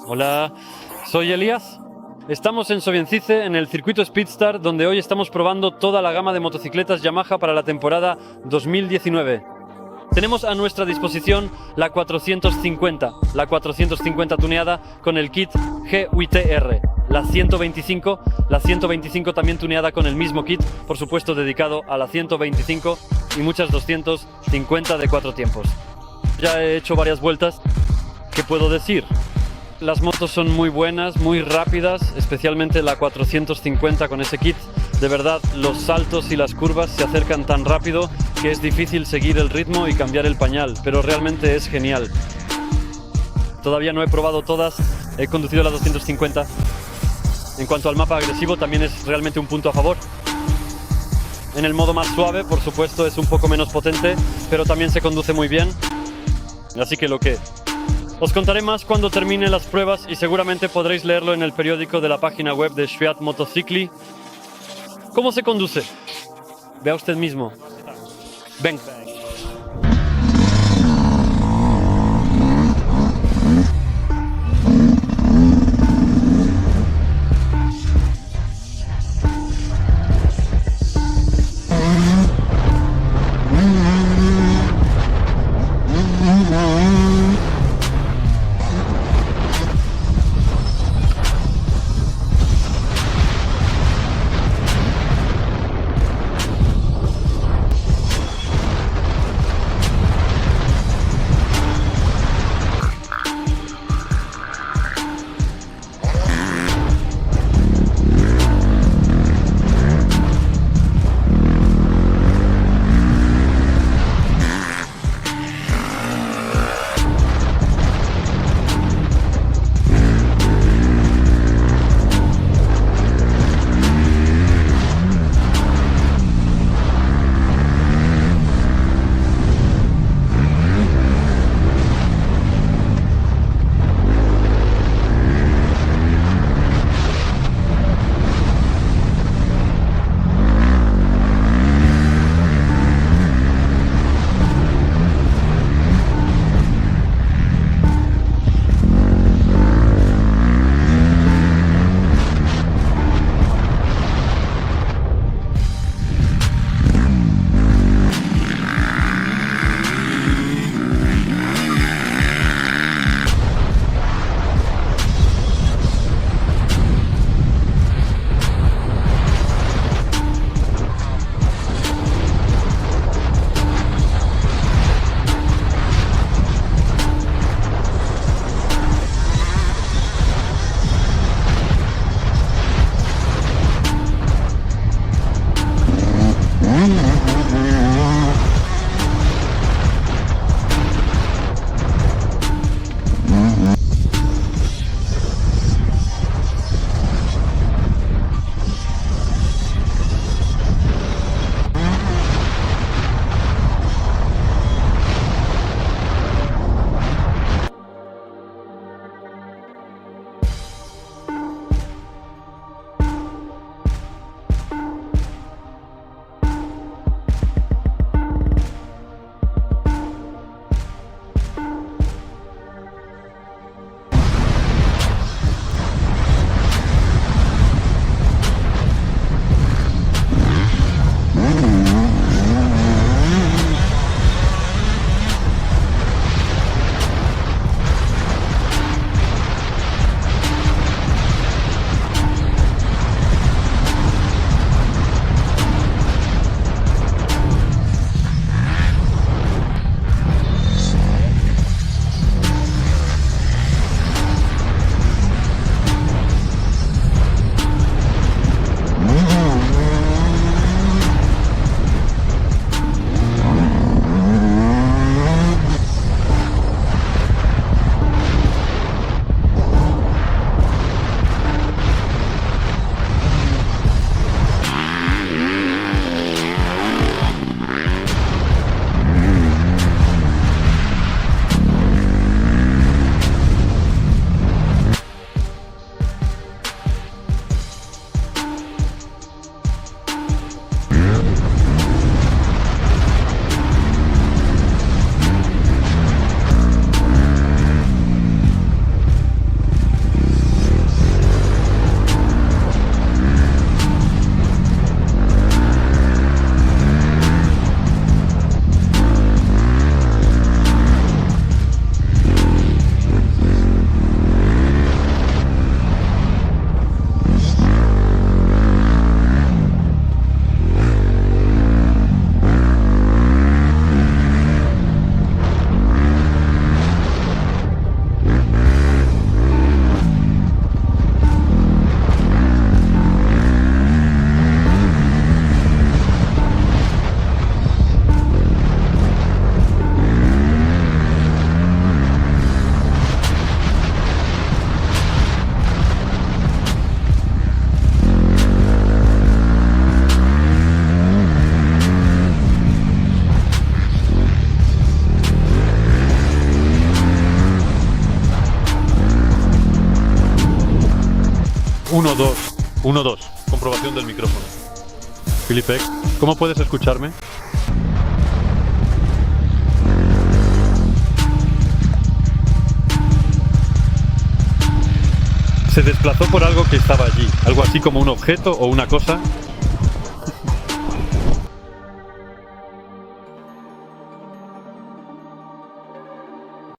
Hola, soy Elías. Estamos en Soviecice, en el circuito Speedstar, donde hoy estamos probando toda la gama de motocicletas Yamaha para la temporada 2019. Tenemos a nuestra disposición la 450 tuneada con el kit GYTR, la 125 también tuneada con el mismo kit, por supuesto dedicado a la 125 y muchas 250 de 4 tiempos. Ya he hecho varias vueltas. ¿Qué puedo decir? Las motos son muy buenas, muy rápidas, especialmente la 450 con ese kit. De verdad, los saltos y las curvas se acercan tan rápido que es difícil seguir el ritmo y cambiar el pañal, pero realmente es genial. Todavía no he probado todas, he conducido la 250. En cuanto al mapa agresivo, también es realmente un punto a favor. En el modo más suave, por supuesto, es un poco menos potente, pero también se conduce muy bien. Así que os contaré más cuando termine las pruebas y seguramente podréis leerlo en el periódico de la página web de Świat Motocicli. ¿Cómo se conduce? Vea usted mismo. Ven. 1, 2, 1, 2. Comprobación del micrófono. Felipe, ¿cómo puedes escucharme? Se desplazó por algo que estaba allí, algo así como un objeto o una cosa